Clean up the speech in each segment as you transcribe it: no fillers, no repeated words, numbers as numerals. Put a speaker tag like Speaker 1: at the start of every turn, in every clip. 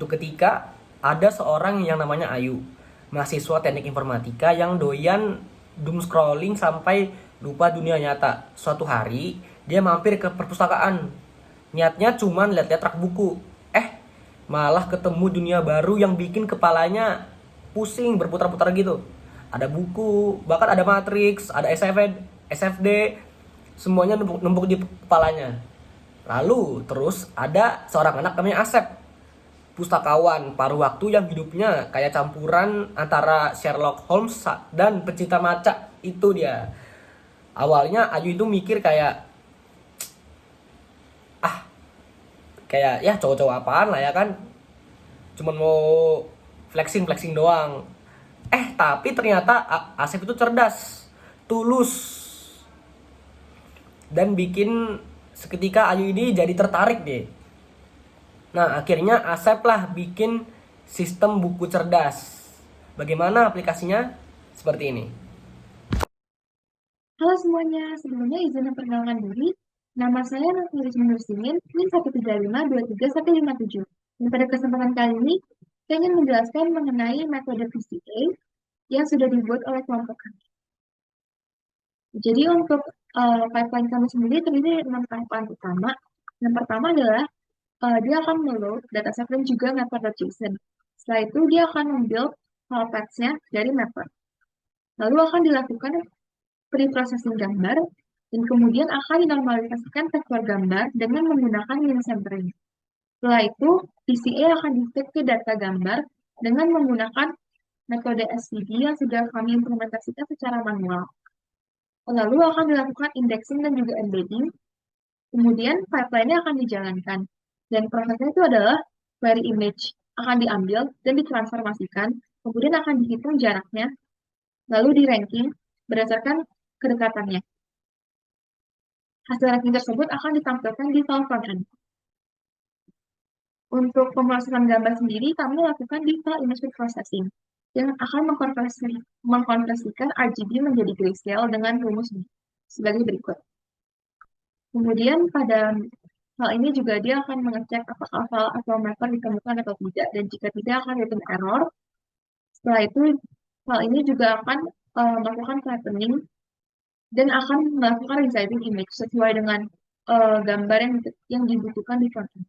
Speaker 1: Suatu ketika ada seorang yang namanya Ayu, mahasiswa teknik informatika yang doyan doom scrolling sampai lupa dunia nyata. Suatu hari dia mampir ke perpustakaan. Niatnya cuma lihat-lihat rak buku. Malah ketemu dunia baru yang bikin kepalanya pusing berputar-putar gitu. Ada buku, bahkan ada Matrix, ada SFD, semuanya numpuk di kepalanya. Lalu terus ada seorang anak namanya Asep, pustakawan paruh waktu yang hidupnya kayak campuran antara Sherlock Holmes dan pecinta maca. Itu dia. Awalnya Ayu itu mikir kayak, ah, kayak ya cowok-cowok apaan lah ya kan, cuman mau flexing doang. Tapi ternyata Asep itu cerdas, tulus, dan bikin seketika Ayu ini jadi tertarik deh. Nah, akhirnya Asep lah bikin sistem buku cerdas. Bagaimana aplikasinya? Seperti ini.
Speaker 2: Halo semuanya, sebelumnya izin memperkenalkan diri. Nama saya Nurul Nursimin, NIM 1352357. Dan pada kesempatan kali ini, saya ingin menjelaskan mengenai metode PCA yang sudah dibuat oleh kelompok kami. Jadi untuk pipeline kami sendiri terdiri dari 6 tahapan utama. Yang pertama adalah dia akan meload dataset dan juga mapper.json. Setelah itu dia akan membuild file paths-nya dari mapper. Lalu akan dilakukan pre-processing gambar, dan kemudian akan dinormalisasikan vektor gambar dengan menggunakan min sampling. Setelah itu, PCA akan di-feed ke data gambar dengan menggunakan metode SVG yang sudah kami implementasikan secara manual. Lalu akan dilakukan indexing dan juga embedding. Kemudian pipeline-nya akan dijalankan. Dan prosesnya itu adalah query image akan diambil dan ditransformasikan, kemudian akan dihitung jaraknya, lalu di ranking berdasarkan kedekatannya. Hasil ranking tersebut akan ditampilkan di file frontend. Untuk pemrosesan gambar sendiri, kami lakukan di file image processing yang akan mengkonversikan RGB menjadi grayscale dengan rumus sebagai berikut. Kemudian pada hal ini juga dia akan mengecek apakah file atau mapper ditemukan atau tidak, dan jika tidak akan return error. Setelah itu, hal ini juga akan melakukan flattening dan akan melakukan resizing image sesuai dengan gambar yang dibutuhkan di frontend.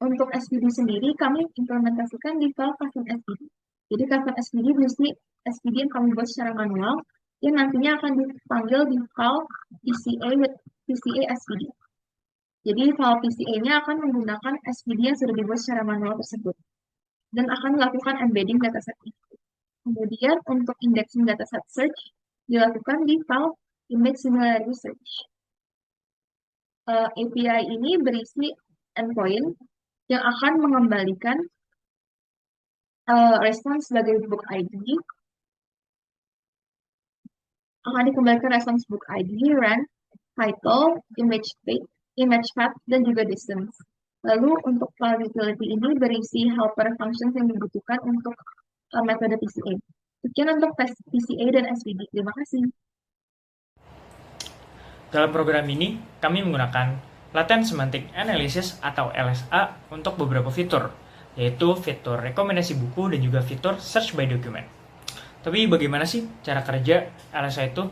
Speaker 2: Untuk SVD sendiri, kami implementasikan di file custom SVD. Jadi custom SVD berisi SVD yang kami buat secara manual, yang nantinya akan dipanggil di file PCA with PCA SVD. Jadi file PCA-nya akan menggunakan SVD yang sudah dibuat secara manual tersebut, dan akan melakukan embedding dataset itu. Kemudian untuk indexing dataset search dilakukan di file image similarity search. API ini berisi endpoint yang akan mengembalikan respons sebagai book ID, akan dikembalikan respons book ID, rank, title, image path, dan juga distance. Lalu untuk file utility ini berisi helper functions yang dibutuhkan untuk metode PCA. Sekian untuk PCA dan SVD. Terima kasih.
Speaker 3: Dalam program ini, kami menggunakan Latent Semantic Analysis atau LSA untuk beberapa fitur, yaitu fitur rekomendasi buku dan juga fitur Search by Document. Tapi bagaimana sih cara kerja LSA itu?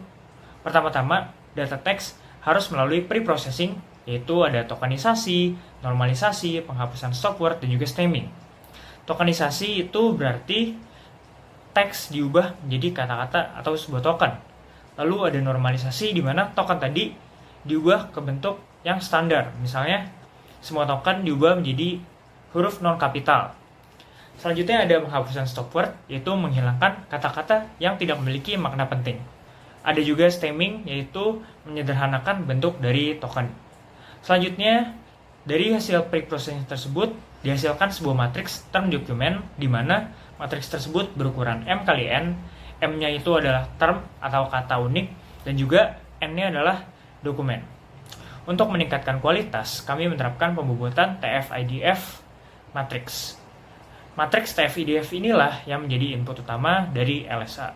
Speaker 3: Pertama-tama, data teks harus melalui pre-processing, yaitu ada tokenisasi, normalisasi, penghapusan stop word, dan juga stemming. Tokenisasi itu berarti teks diubah menjadi kata-kata atau sebuah token. Lalu ada normalisasi di mana token tadi diubah ke bentuk yang standar. Misalnya, semua token diubah menjadi huruf non-kapital. Selanjutnya ada penghapusan stop word, yaitu menghilangkan kata-kata yang tidak memiliki makna penting. Ada juga stemming, yaitu menyederhanakan bentuk dari token. Selanjutnya, dari hasil pre-processing tersebut, dihasilkan sebuah matriks term document, di mana matriks tersebut berukuran M kali N, M-nya itu adalah term atau kata unik, dan juga N-nya adalah dokumen. Untuk meningkatkan kualitas, kami menerapkan pembobotan TF-IDF matriks. Matriks TF-IDF inilah yang menjadi input utama dari LSA.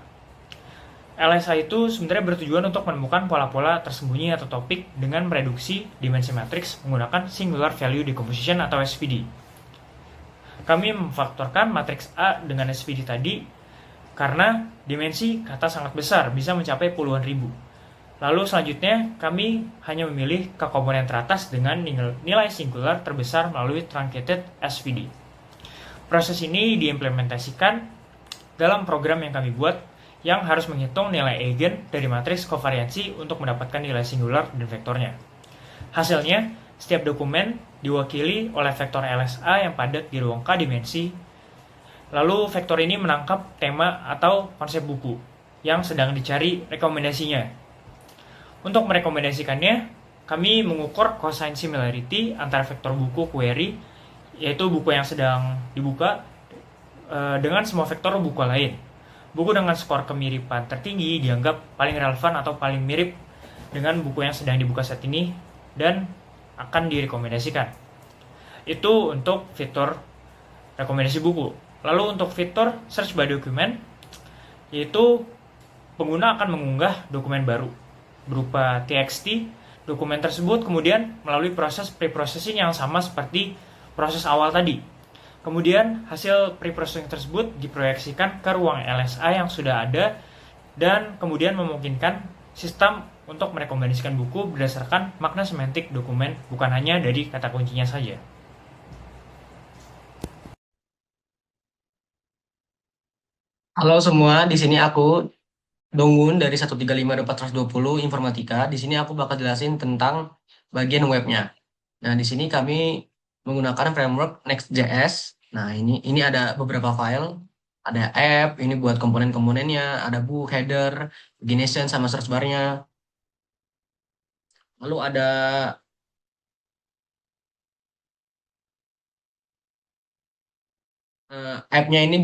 Speaker 3: LSA itu sebenarnya bertujuan untuk menemukan pola-pola tersembunyi atau topik dengan mereduksi dimensi matriks menggunakan Singular Value Decomposition atau SVD. Kami memfaktorkan matriks A dengan SVD tadi karena dimensi kata sangat besar, bisa mencapai puluhan ribu. Lalu selanjutnya kami hanya memilih ke komponen teratas dengan nilai singular terbesar melalui truncated SVD. Proses ini diimplementasikan dalam program yang kami buat yang harus menghitung nilai eigen dari matriks kovariansi untuk mendapatkan nilai singular dan vektornya. Hasilnya, setiap dokumen diwakili oleh vektor LSA yang padat di ruang K dimensi. Lalu vektor ini menangkap tema atau konsep buku yang sedang dicari rekomendasinya. Untuk merekomendasikannya, kami mengukur cosine similarity antara vektor buku query, yaitu buku yang sedang dibuka, dengan semua vektor buku lain. Buku dengan skor kemiripan tertinggi dianggap paling relevan atau paling mirip dengan buku yang sedang dibuka saat ini dan akan direkomendasikan. Itu untuk fitur rekomendasi buku. Lalu untuk fitur search by document, yaitu pengguna akan mengunggah dokumen baru berupa TXT. Dokumen tersebut kemudian melalui proses preprocessing yang sama seperti proses awal tadi. Kemudian hasil preprocessing tersebut diproyeksikan ke ruang LSA yang sudah ada dan kemudian memungkinkan sistem untuk merekomendasikan buku berdasarkan makna semantik dokumen, bukan hanya dari kata kuncinya saja.
Speaker 1: Halo semua, di sini aku Donggun dari 1352420 Informatika. Di sini aku bakal jelasin tentang bagian webnya. Nah, di sini kami menggunakan framework Next.js. Nah, ini ada beberapa file. Ada app, ini buat komponen-komponennya, ada book, header, pagination, sama search bar-nya. Lalu ada app-nya ini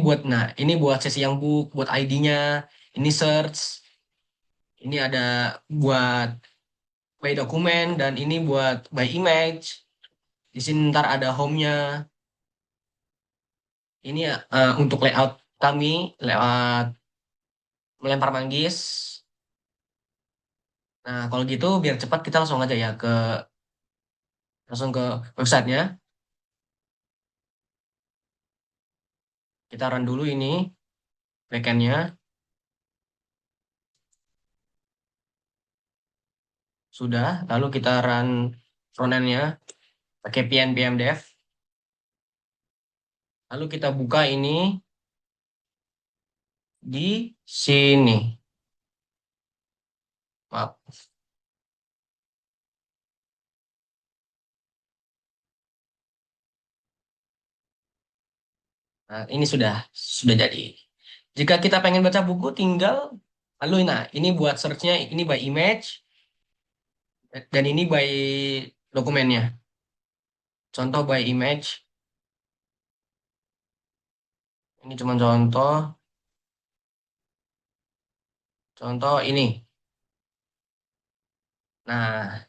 Speaker 1: buat sesi yang book, buat ID-nya, ini search, ini ada buat by dokumen, dan ini buat by image. Di sini ntar ada home-nya. Ini untuk layout kami, lewat melempar manggis. Nah, kalau gitu biar cepat kita langsung aja ya langsung ke websitenya. Kita run dulu ini backend-nya. Sudah, lalu kita run front-end-nya pakai pnpm dev. Lalu kita buka ini di sini. Maaf. Nah, ini sudah jadi. Jika kita pengen baca buku, tinggal ini buat search-nya, ini by image, dan ini by dokumennya. Contoh by image. Ini cuma contoh. Contoh ini. Nah,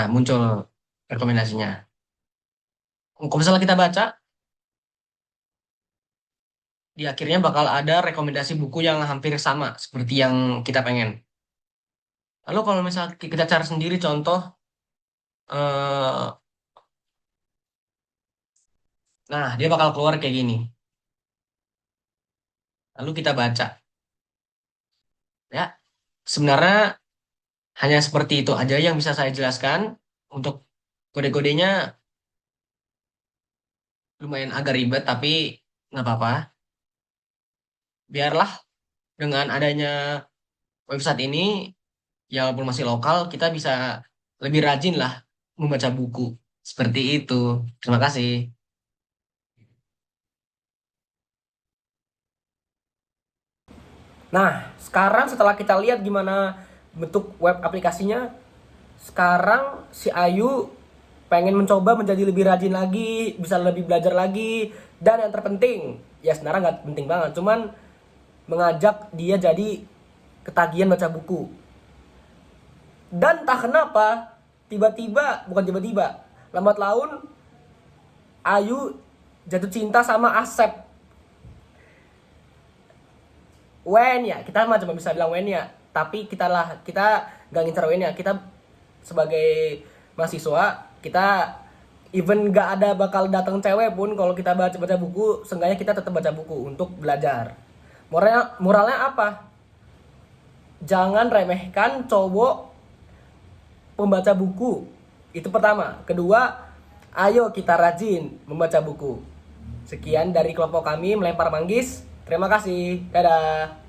Speaker 1: muncul rekomendasinya. Kalau misalnya kita baca, di akhirnya bakal ada rekomendasi buku yang hampir sama seperti yang kita pengen. Lalu kalau misalnya kita cari sendiri contoh, nah dia bakal keluar kayak gini. Lalu kita baca. Ya, sebenarnya hanya seperti itu aja yang bisa saya jelaskan. Untuk kode-kodenya lumayan agak ribet, tapi nggak apa-apa. Biarlah dengan adanya website ini, ya walaupun masih lokal, kita bisa lebih rajin lah membaca buku. Seperti itu. Terima kasih. Nah, sekarang setelah kita lihat gimana bentuk web aplikasinya, sekarang si Ayu pengen mencoba menjadi lebih rajin lagi, bisa lebih belajar lagi, dan yang terpenting, ya sebenarnya nggak penting banget, cuman mengajak dia jadi ketagihan baca buku. Dan tak kenapa, bukan tiba-tiba, lambat laun Ayu jatuh cinta sama Asep. wen ya, kita mah cuma bisa bilang wen ya, tapi kita gak ngincer wen ya. Kita sebagai mahasiswa, kita even gak ada bakal datang cewek pun, kalau kita baca buku, seenggaknya kita tetap baca buku untuk belajar. Moralnya apa? Jangan remehkan cowok pembaca buku. Itu pertama. Kedua, ayo kita rajin membaca buku. Sekian dari kelompok kami melempar manggis. Terima kasih. Dadah.